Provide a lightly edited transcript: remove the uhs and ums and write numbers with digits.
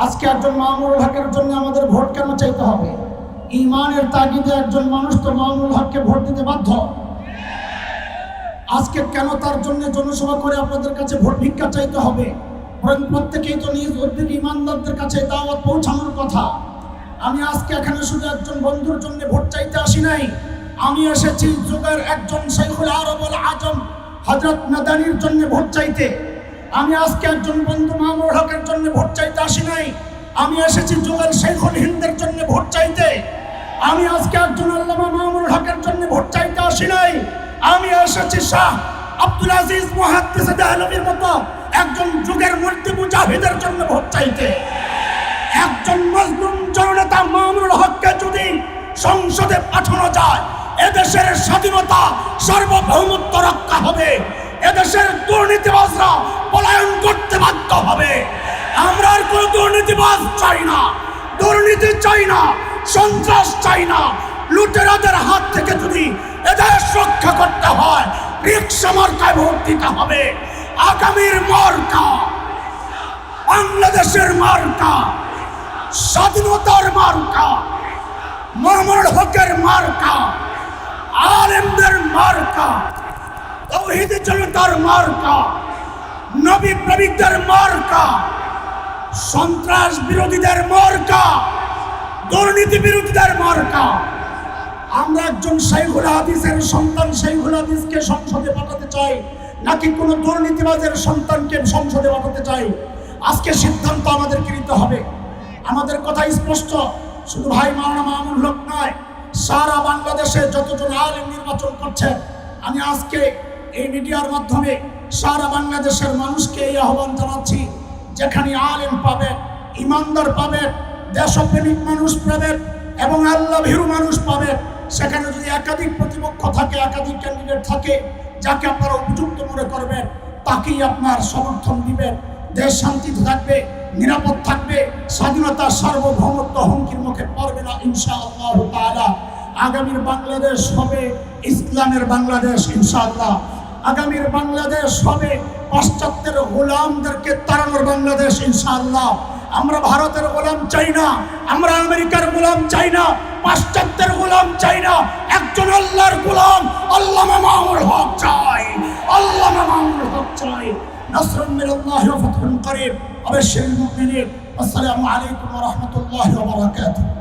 আজকে একজন মামুনুল হকের জন্য আমাদের ভোট কেন চাইতে হবে? ঈমানের তাগিদে একজন মানুষ তো মামুনুল হককে ভোট দিতে বাধ্য। আজকে কেন তার জন্য জনসভা করে আপনাদের কাছে ভোট ভিক্ষা চাইতে হবে? বরং প্রত্যেকেই তো নিজ উদ্যোগে ঈমানদারদের কাছে দাওয়াত পৌঁছানোর কথা। আমি আজকে এখানে শুধু একজন বন্ধুর জন্য ভোট চাইতে আসি নাই, আমি এসেছি যুগের একজন শাইখুল আরব আল আজম হযরত মাদানির জন্য ভোট চাইতে। আমি আজকে একজন বন্ধু মামুনুল হকের জন্য ভোট চাইতে আসি নাই, আমি এসেছি যুগের শাইখুল হিন্দের জন্য ভোট চাইতে। আমি আজকে একজন আল্লামা মামুনুল হকের জন্য ভোট চাইতে আসি নাই, আমি এসেছি শাহ আব্দুল আজিজ মুহাদ্দিস দেহলভীর মতো একজন যুগের মুর্তি মুজাহিদের জন্য ভোট চাইতে। একজন মজলুম জননেতা মামুনুল হককে যদি সংসদে পাঠানো যায়, এদেশের স্বাধীনতা সার্বভৌমত্ব রক্ষা হবে, এদেশের দুর্নীতিবাজরা পলায়ন করতে বাধ্য হবে। আমরা আর কোনো দুর্নীতিবাজ চাই না, দুর্নীতি চাই না, সন্ত্রাস চাই না। লুটেরাদের হাত থেকে যদি এদেশ রক্ষা করতে হয়, রিকশা মার্কায় ভোট দিতে হবে। আগামীর মার্কা বাংলাদেশের মার্কা, স্বাধীনতার মার্কা, মামুনুল হকের মার্কা, আলেমদের মার্কা, তাওহীদি জনতার মার্কা, নবী প্রেমিকদের মার্কা, সন্ত্রাস বিরোধীদের মার্কা, দুর্নীতি বিরোধীদের মার্কা। আমরা একজন শাইখুল হাদিসের সন্তান শাইখুল হাদিসকে সংসদে পাঠাতে চাই, নাকি কোনো দুর্নীতিবাজের সন্তানকে সংসদে পাঠাতে চাই? আজকে সিদ্ধান্ত আমাদেরকে নিতে হবে। আমাদের কথা স্পষ্ট, শুধু ভাই মাওলানা মামুনুল হক নয়, সারা বাংলাদেশে যতজন আলেম নির্বাচন করছে, আমি আজকে এই মিডিয়ার মাধ্যমে সারা বাংলাদেশের মানুষকে এই আহ্বান জানাচ্ছি, যেখানে আলেম পাবেন, ইমানদার পাবেন, দেশপ্রেমিক মানুষ পাবেন এবং আল্লাহ ভীরু মানুষ পাবেন, সেখানে যদি একাধিক প্রতিপক্ষ থাকে, একাধিক ক্যান্ডিডেট থাকে, যাকে আপনারা উপযুক্ত মনে করবেন তাকেই আপনার সমর্থন দিবেন। দেশ শান্তিতে থাকবে, নিরাপদ থাকবে, স্বাধীনতার সার্বভৌমত্ব হুমকির মুখে পড়বে না ইনশাআল্লাহ তাআলা। আগামীর বাংলাদেশ হবে ইসলামের বাংলাদেশ ইনশাআল্লাহ। আগামীর বাংলাদেশ হবে পাশ্চাত্যের গোলামদেরকে তাড়ানোর বাংলাদেশ ইনশাআল্লাহ। আমরা ভারতের গোলাম চাই না, আমরা আমেরিকার গোলাম চাই না, পাশ্চাত্যের গোলাম চাই না, একজন আল্লাহর গোলাম আল্লামা মামুনুল হক চাই, আল্লামা মামুনুল হক চাই। নাসরুম মিনাল্লাহি ওয়া ফাতহুন করিব। আবাশশিরিল মুমিনিন। আসসালামু আলাইকুম ওয়া রাহমাতুল্লাহি ওয়া বারাকাতুহু।